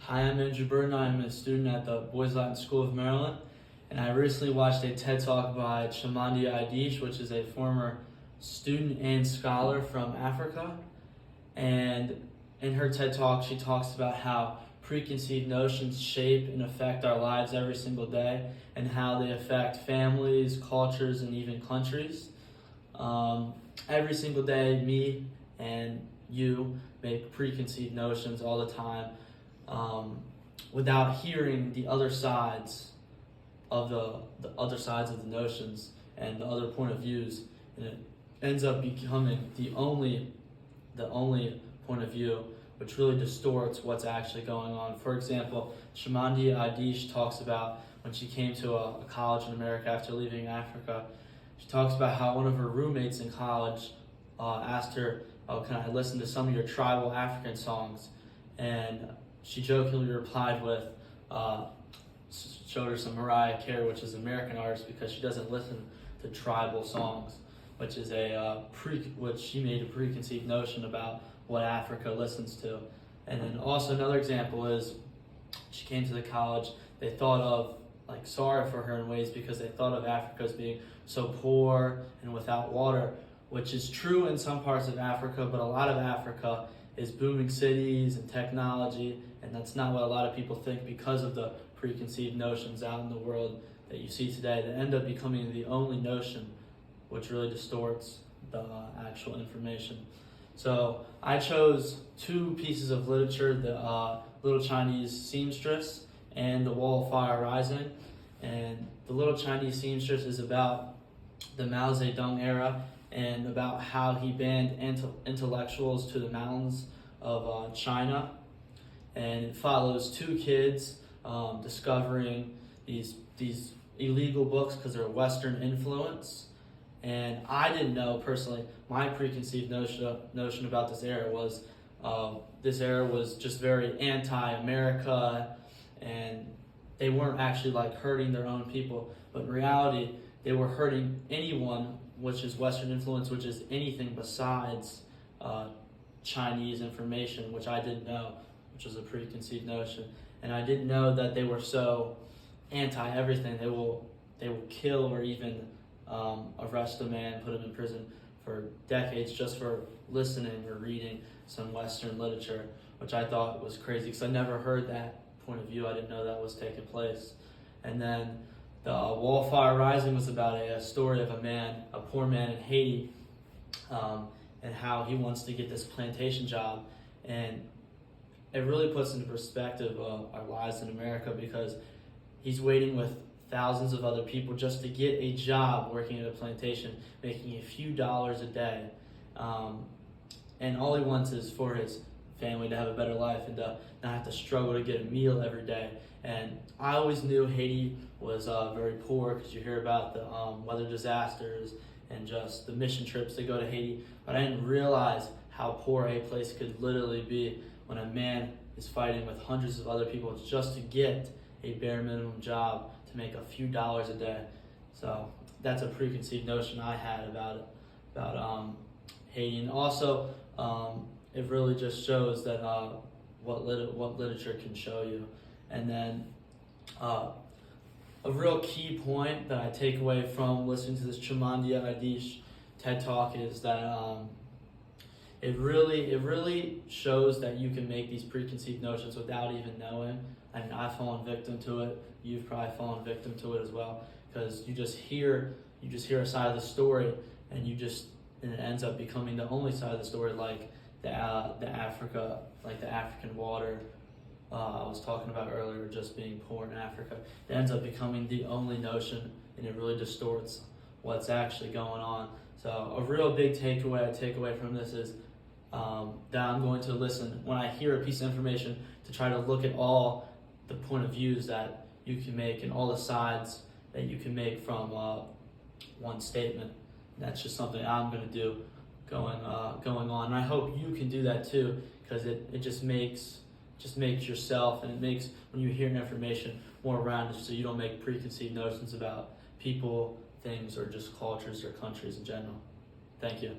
Hi, I'm Andrew Burton. I'm a student at the Boys Latin School of Maryland, and I recently watched a TED Talk by Chimamanda Adichie, which is a former student and scholar from Africa. And in her TED Talk, she talks about how preconceived notions shape and affect our lives every single day, and how they affect families, cultures, and even countries. Every single day, me and you make preconceived notions all the time, without hearing the other sides of the other sides of the notions and the other point of views, and it ends up becoming the only point of view, which really distorts what's actually going on. For example, Chimamanda Adichie talks about when she came to a college in America after leaving Africa. She talks about how one of her roommates in college asked her, "Oh, can I listen to some of your tribal African songs?" And she jokingly replied with, showed her some Mariah Carey, which is an American artist, because she doesn't listen to tribal songs, which is which she made a preconceived notion about what Africa listens to. And then also another example is she came to the college. They thought of sorry for her in ways because they thought of Africa as being so poor and without water, which is true in some parts of Africa, but a lot of Africa is booming cities and technology, and that's not what a lot of people think because of the preconceived notions out in the world that you see today that end up becoming the only notion, which really distorts the actual information. So I chose two pieces of literature, the Little Chinese Seamstress and The Wall of Fire Rising. And the Little Chinese Seamstress is about the Mao Zedong era and about how he banned intellectuals to the mountains of China. And it follows two kids discovering these illegal books because they're Western influence. And I didn't know personally, my preconceived notion about this era was just very anti-America, and they weren't actually hurting their own people, but in reality they were hurting anyone which is Western influence, which is anything besides Chinese information, which I didn't know, which was a preconceived notion. And I didn't know that they were so anti-everything. They will kill or even arrest a man, put him in prison for decades just for listening or reading some Western literature, which I thought was crazy because I never heard that point of view. I didn't know that was taking place. And then the Wall of Fire Rising was about a story of a poor man in Haiti, and how he wants to get this plantation job. And it really puts into perspective our lives in America, because he's waiting with thousands of other people just to get a job working at a plantation, making a few dollars a day. And all he wants is for his family to have a better life and to not have to struggle to get a meal every day. And I always knew Haiti was very poor because you hear about the weather disasters and just the mission trips that go to Haiti, but I didn't realize how poor a place could literally be when a man is fighting with hundreds of other people just to get a bare minimum job to make a few dollars a day. So that's a preconceived notion I had about Haiti. And also, it really just shows that what literature can show you. And then a real key point that I take away from listening to this Chimamanda Adichie TED Talk is that it really shows that you can make these preconceived notions without even knowing. I mean, I've fallen victim to it. You've probably fallen victim to it as well, because you just hear a side of the story, and it ends up becoming the only side of the story, like the African water I was talking about earlier, just being poor in Africa. It ends up becoming the only notion, and it really distorts what's actually going on. So a real big takeaway I take away from this is that I'm going to listen when I hear a piece of information to try to look at all the point of views that you can make and all the sides that you can make from one statement. And that's just something I'm going to do going on. And I hope you can do that too, because it just makes yourself, and it makes, when you hear information, more rounded, so you don't make preconceived notions about people, things, or just cultures or countries in general. Thank you.